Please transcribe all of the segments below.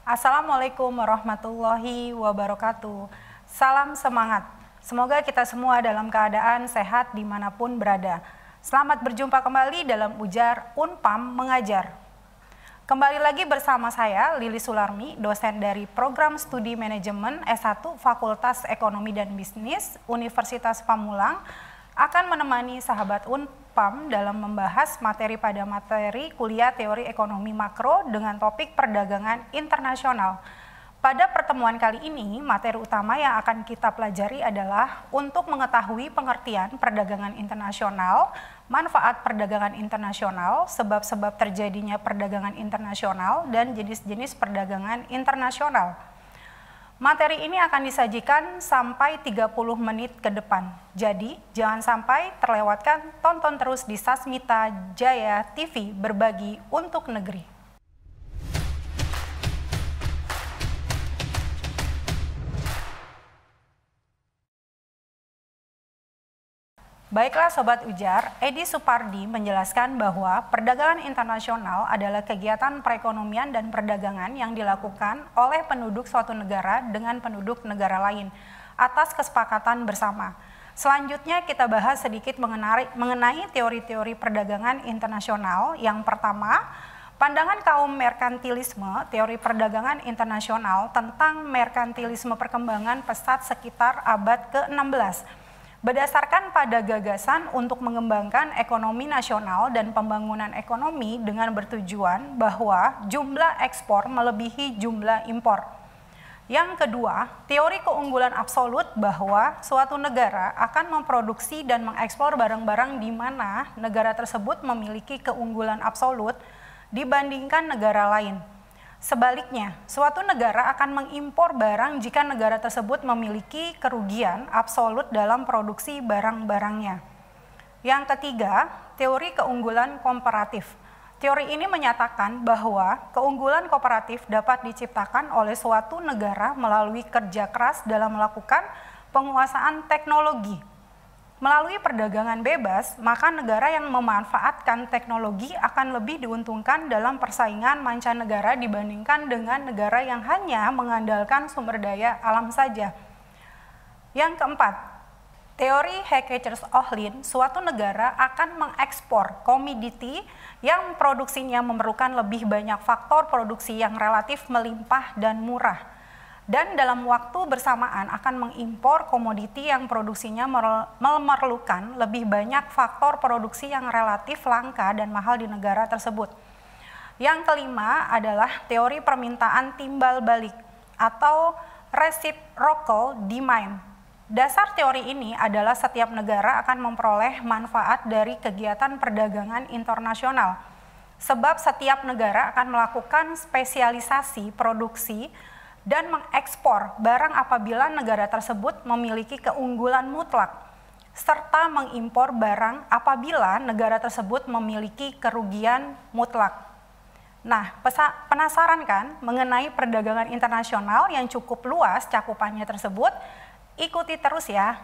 Assalamualaikum warahmatullahi wabarakatuh. Salam semangat. Semoga kita semua dalam keadaan sehat dimanapun berada. Selamat berjumpa kembali dalam Ujar Unpam Mengajar. Kembali lagi bersama saya, Lili Sularmi, dosen dari Program Studi Manajemen S1 Fakultas Ekonomi dan Bisnis Universitas Pamulang, akan menemani sahabat Unpam dalam membahas materi kuliah teori ekonomi makro dengan topik perdagangan internasional. Pada pertemuan kali ini, materi utama yang akan kita pelajari adalah untuk mengetahui pengertian perdagangan internasional, manfaat perdagangan internasional, sebab-sebab terjadinya perdagangan internasional, dan jenis-jenis perdagangan internasional. Materi ini akan disajikan sampai 30 menit ke depan. Jadi, jangan sampai terlewatkan, tonton terus di Sasmita Jaya TV Berbagi untuk Negeri. Baiklah Sobat Ujar, Edi Supardi menjelaskan bahwa perdagangan internasional adalah kegiatan perekonomian dan perdagangan yang dilakukan oleh penduduk suatu negara dengan penduduk negara lain atas kesepakatan bersama. Selanjutnya kita bahas sedikit mengenai teori-teori perdagangan internasional. Yang pertama, pandangan kaum merkantilisme, teori perdagangan internasional tentang merkantilisme perkembangan pesat sekitar abad ke-16. Berdasarkan pada gagasan untuk mengembangkan ekonomi nasional dan pembangunan ekonomi dengan bertujuan bahwa jumlah ekspor melebihi jumlah impor. Yang kedua, teori keunggulan absolut bahwa suatu negara akan memproduksi dan mengekspor barang-barang di mana negara tersebut memiliki keunggulan absolut dibandingkan negara lain. Sebaliknya, suatu negara akan mengimpor barang jika negara tersebut memiliki kerugian absolut dalam produksi barang-barangnya. Yang ketiga, teori keunggulan komparatif. Teori ini menyatakan bahwa keunggulan kooperatif dapat diciptakan oleh suatu negara melalui kerja keras dalam melakukan penguasaan teknologi. Melalui perdagangan bebas, maka negara yang memanfaatkan teknologi akan lebih diuntungkan dalam persaingan mancanegara dibandingkan dengan negara yang hanya mengandalkan sumber daya alam saja. Yang keempat, teori Hecketers-Ohlin, suatu negara akan mengekspor komoditi yang produksinya memerlukan lebih banyak faktor produksi yang relatif melimpah dan murah, dan dalam waktu bersamaan akan mengimpor komoditi yang produksinya memerlukan lebih banyak faktor produksi yang relatif langka dan mahal di negara tersebut. Yang kelima adalah teori permintaan timbal balik atau reciprocal demand. Dasar teori ini adalah setiap negara akan memperoleh manfaat dari kegiatan perdagangan internasional, sebab setiap negara akan melakukan spesialisasi produksi dan mengekspor barang apabila negara tersebut memiliki keunggulan mutlak, serta mengimpor barang apabila negara tersebut memiliki kerugian mutlak. Nah, penasaran kan mengenai perdagangan internasional yang cukup luas cakupannya tersebut? Ikuti terus ya.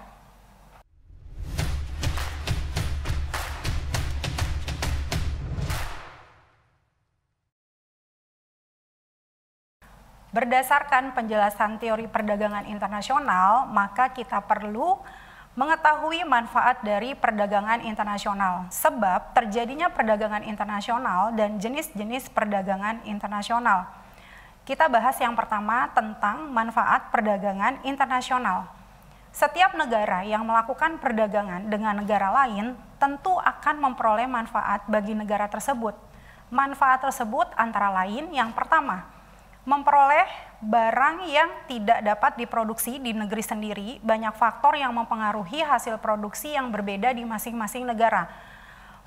Berdasarkan penjelasan teori perdagangan internasional, maka kita perlu mengetahui manfaat dari perdagangan internasional, sebab terjadinya perdagangan internasional dan jenis-jenis perdagangan internasional. Kita bahas yang pertama tentang manfaat perdagangan internasional. Setiap negara yang melakukan perdagangan dengan negara lain tentu akan memperoleh manfaat bagi negara tersebut. Manfaat tersebut antara lain yang pertama, memperoleh barang yang tidak dapat diproduksi di negeri sendiri. Banyak faktor yang mempengaruhi hasil produksi yang berbeda di masing-masing negara.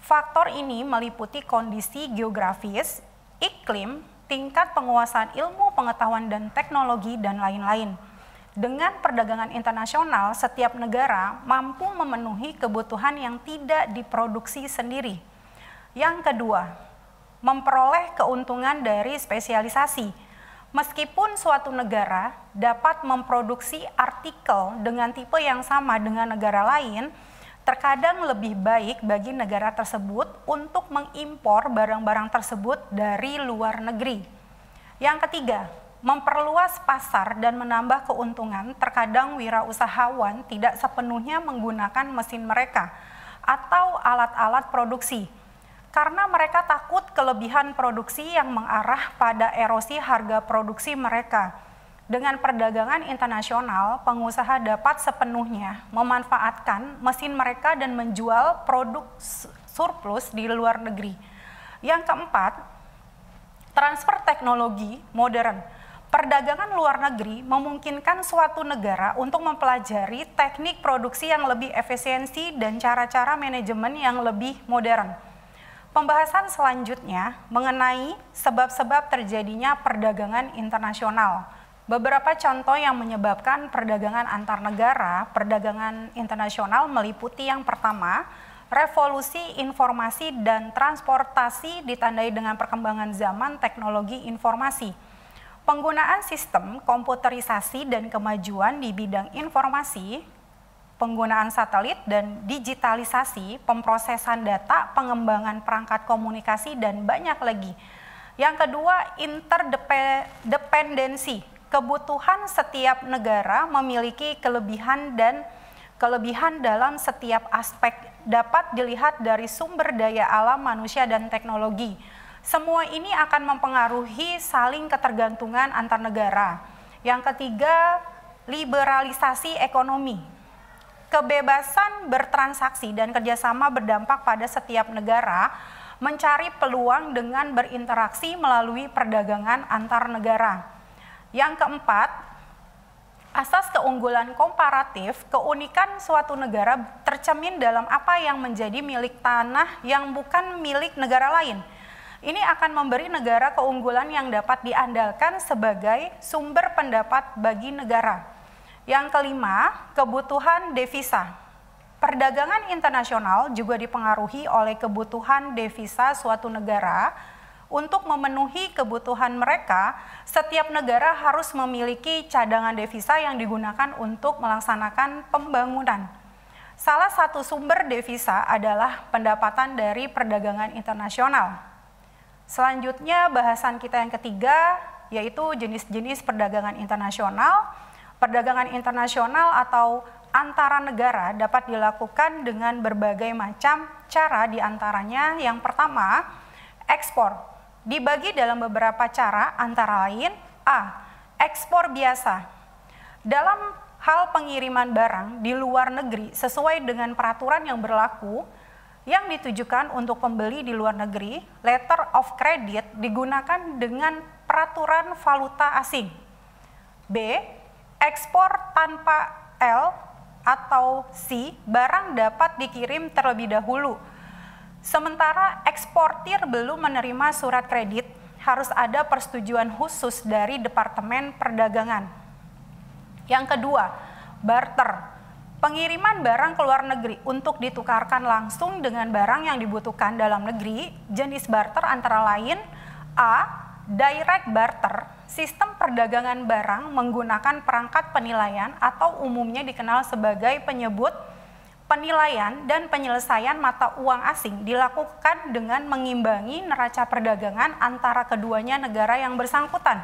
Faktor ini meliputi kondisi geografis, iklim, tingkat penguasaan ilmu, pengetahuan, dan teknologi, dan lain-lain. Dengan perdagangan internasional, setiap negara mampu memenuhi kebutuhan yang tidak diproduksi sendiri. Yang kedua, memperoleh keuntungan dari spesialisasi. Meskipun suatu negara dapat memproduksi artikel dengan tipe yang sama dengan negara lain, terkadang lebih baik bagi negara tersebut untuk mengimpor barang-barang tersebut dari luar negeri. Yang ketiga, memperluas pasar dan menambah keuntungan, terkadang wirausahawan tidak sepenuhnya menggunakan mesin mereka atau alat-alat produksi, karena mereka takut kelebihan produksi yang mengarah pada erosi harga produksi mereka. Dengan perdagangan internasional, pengusaha dapat sepenuhnya memanfaatkan mesin mereka dan menjual produk surplus di luar negeri. Yang keempat, transfer teknologi modern. Perdagangan luar negeri memungkinkan suatu negara untuk mempelajari teknik produksi yang lebih efisiensi dan cara-cara manajemen yang lebih modern. Pembahasan selanjutnya mengenai sebab-sebab terjadinya perdagangan internasional. Beberapa contoh yang menyebabkan perdagangan antar negara, perdagangan internasional meliputi yang pertama, revolusi informasi dan transportasi ditandai dengan perkembangan zaman teknologi informasi. Penggunaan sistem komputerisasi dan kemajuan di bidang informasi, penggunaan satelit dan digitalisasi, pemrosesan data, pengembangan perangkat komunikasi, dan banyak lagi. Yang kedua, interdependensi. Kebutuhan setiap negara memiliki kelebihan dalam setiap aspek, dapat dilihat dari sumber daya alam, manusia, dan teknologi. Semua ini akan mempengaruhi saling ketergantungan antar negara. Yang ketiga, liberalisasi ekonomi. Kebebasan bertransaksi dan kerjasama berdampak pada setiap negara mencari peluang dengan berinteraksi melalui perdagangan antar negara. Yang keempat, asas keunggulan komparatif, keunikan suatu negara tercermin dalam apa yang menjadi milik tanah yang bukan milik negara lain. Ini akan memberi negara keunggulan yang dapat diandalkan sebagai sumber pendapat bagi negara. Yang kelima, kebutuhan devisa. Perdagangan internasional juga dipengaruhi oleh kebutuhan devisa suatu negara. Untuk memenuhi kebutuhan mereka, setiap negara harus memiliki cadangan devisa yang digunakan untuk melaksanakan pembangunan. Salah satu sumber devisa adalah pendapatan dari perdagangan internasional. Selanjutnya, bahasan kita yang ketiga, yaitu jenis-jenis perdagangan internasional. Perdagangan internasional atau antara negara dapat dilakukan dengan berbagai macam cara, diantaranya yang pertama, ekspor. Dibagi dalam beberapa cara, antara lain A. Ekspor biasa. Dalam hal pengiriman barang di luar negeri sesuai dengan peraturan yang berlaku yang ditujukan untuk pembeli di luar negeri, letter of credit digunakan dengan peraturan valuta asing. B. Ekspor tanpa L atau C, barang dapat dikirim terlebih dahulu. Sementara eksportir belum menerima surat kredit, harus ada persetujuan khusus dari Departemen Perdagangan. Yang kedua, barter. Pengiriman barang ke luar negeri untuk ditukarkan langsung dengan barang yang dibutuhkan dalam negeri. Jenis barter antara lain A. Direct barter. Sistem perdagangan barang menggunakan perangkat penilaian atau umumnya dikenal sebagai penyebut penilaian dan penyelesaian mata uang asing dilakukan dengan mengimbangi neraca perdagangan antara keduanya negara yang bersangkutan.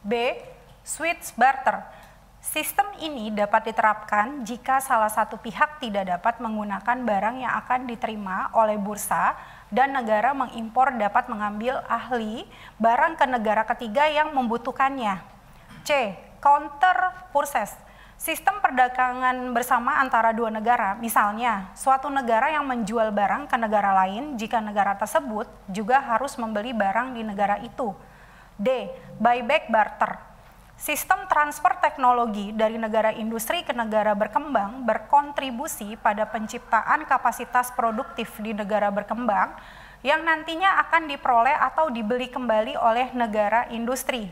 B. Switch barter. Sistem ini dapat diterapkan jika salah satu pihak tidak dapat menggunakan barang yang akan diterima oleh bursa dan negara mengimpor dapat mengambil ahli barang ke negara ketiga yang membutuhkannya. C. Counter purchase. Sistem perdagangan bersama antara dua negara, misalnya suatu negara yang menjual barang ke negara lain jika negara tersebut juga harus membeli barang di negara itu. D. Buyback barter. Sistem transfer teknologi dari negara industri ke negara berkembang berkontribusi pada penciptaan kapasitas produktif di negara berkembang yang nantinya akan diperoleh atau dibeli kembali oleh negara industri.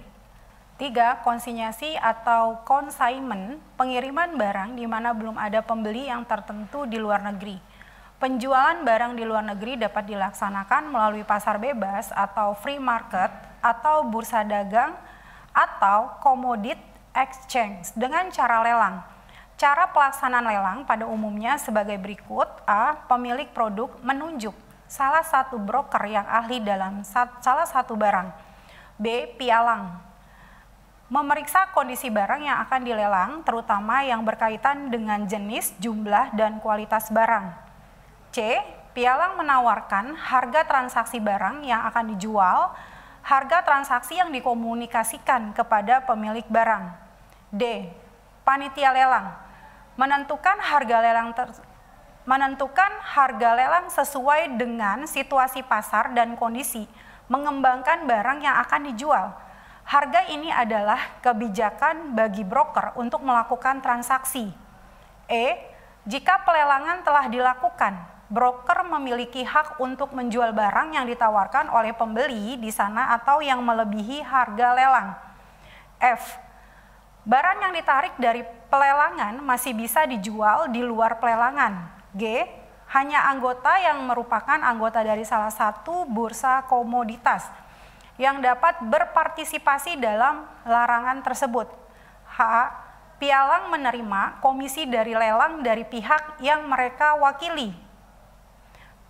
3. Konsinyasi atau consignment, pengiriman barang di mana belum ada pembeli yang tertentu di luar negeri. Penjualan barang di luar negeri dapat dilaksanakan melalui pasar bebas atau free market atau bursa dagang atau commodity exchange dengan cara lelang. Cara pelaksanaan lelang pada umumnya sebagai berikut. A. Pemilik produk menunjuk salah satu broker yang ahli dalam salah satu barang. B. Pialang. Memeriksa kondisi barang yang akan dilelang, terutama yang berkaitan dengan jenis, jumlah, dan kualitas barang. C. Pialang menawarkan harga transaksi barang yang akan dijual, harga transaksi yang dikomunikasikan kepada pemilik barang. D. Panitia lelang menentukan harga lelang sesuai dengan situasi pasar dan kondisi, mengembangkan barang yang akan dijual. Harga ini adalah kebijakan bagi broker untuk melakukan transaksi. E. Jika pelelangan telah dilakukan, broker memiliki hak untuk menjual barang yang ditawarkan oleh pembeli di sana atau yang melebihi harga lelang. F. Barang yang ditarik dari pelelangan masih bisa dijual di luar pelelangan. G. Hanya anggota yang merupakan anggota dari salah satu bursa komoditas yang dapat berpartisipasi dalam larangan tersebut. H. Pialang menerima komisi dari lelang dari pihak yang mereka wakili.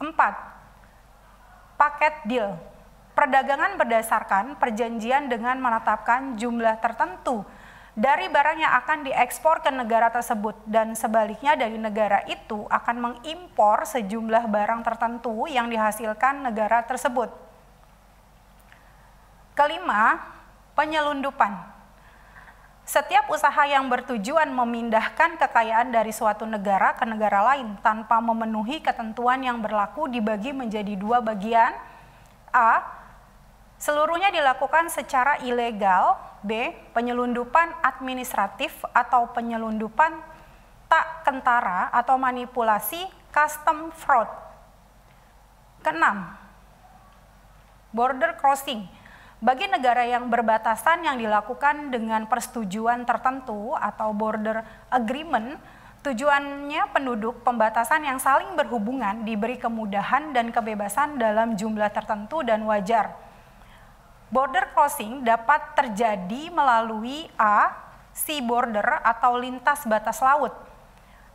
4. Paket deal. Perdagangan berdasarkan perjanjian dengan menetapkan jumlah tertentu dari barang yang akan diekspor ke negara tersebut dan sebaliknya dari negara itu akan mengimpor sejumlah barang tertentu yang dihasilkan negara tersebut. Kelima, penyelundupan. Setiap usaha yang bertujuan memindahkan kekayaan dari suatu negara ke negara lain tanpa memenuhi ketentuan yang berlaku dibagi menjadi dua bagian. A. Seluruhnya dilakukan secara ilegal. B. Penyelundupan administratif atau penyelundupan tak kentara atau manipulasi custom fraud. Keenam, border crossing. Bagi negara yang berbatasan yang dilakukan dengan persetujuan tertentu atau border agreement, tujuannya penduduk pembatasan yang saling berhubungan diberi kemudahan dan kebebasan dalam jumlah tertentu dan wajar. Border crossing dapat terjadi melalui A. Sea border atau lintas batas laut.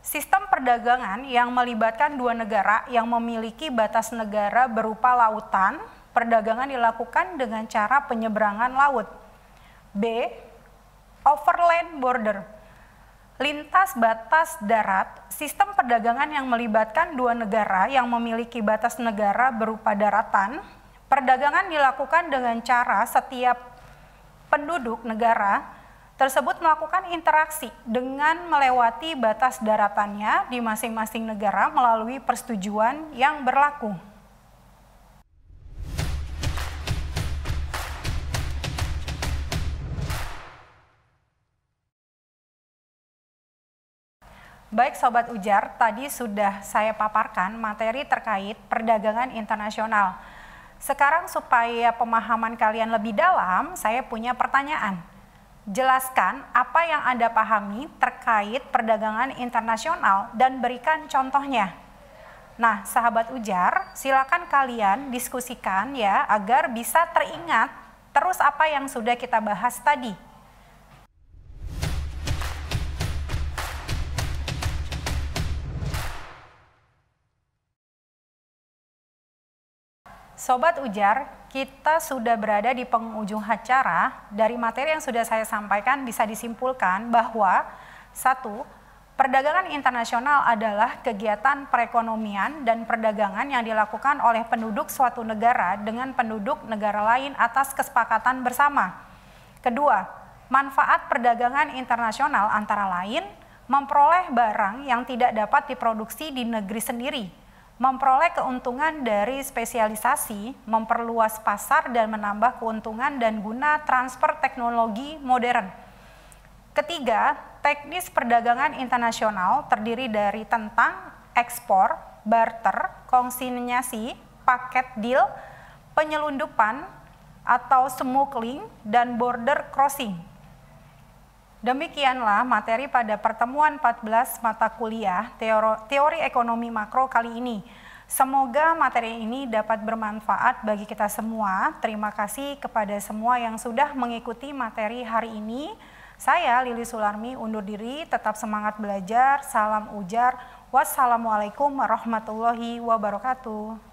Sistem perdagangan yang melibatkan dua negara yang memiliki batas negara berupa lautan. Perdagangan dilakukan dengan cara penyeberangan laut. B. Overland border. Lintas batas darat, sistem perdagangan yang melibatkan dua negara yang memiliki batas negara berupa daratan. Perdagangan dilakukan dengan cara setiap penduduk negara tersebut melakukan interaksi dengan melewati batas daratannya di masing-masing negara melalui persetujuan yang berlaku. Baik Sobat Ujar, tadi sudah saya paparkan materi terkait perdagangan internasional. Sekarang supaya pemahaman kalian lebih dalam, saya punya pertanyaan. Jelaskan apa yang Anda pahami terkait perdagangan internasional dan berikan contohnya. Nah, sahabat Ujar, silakan kalian diskusikan ya agar bisa teringat terus apa yang sudah kita bahas tadi. Sobat Ujar, kita sudah berada di penghujung acara. Dari materi yang sudah saya sampaikan bisa disimpulkan bahwa 1. Perdagangan internasional adalah kegiatan perekonomian dan perdagangan yang dilakukan oleh penduduk suatu negara dengan penduduk negara lain atas kesepakatan bersama. Kedua, manfaat perdagangan internasional antara lain memperoleh barang yang tidak dapat diproduksi di negeri sendiri, memperoleh keuntungan dari spesialisasi, memperluas pasar dan menambah keuntungan dan guna transfer teknologi modern. Ketiga, teknis perdagangan internasional terdiri dari tentang ekspor, barter, konsinyasi, paket deal, penyelundupan atau smuggling, dan border crossing. Demikianlah materi pada pertemuan 14 mata kuliah teori ekonomi makro kali ini. Semoga materi ini dapat bermanfaat bagi kita semua. Terima kasih kepada semua yang sudah mengikuti materi hari ini. Saya Lili Sularmi undur diri, tetap semangat belajar. Salam Ujar. Wassalamualaikum warahmatullahi wabarakatuh.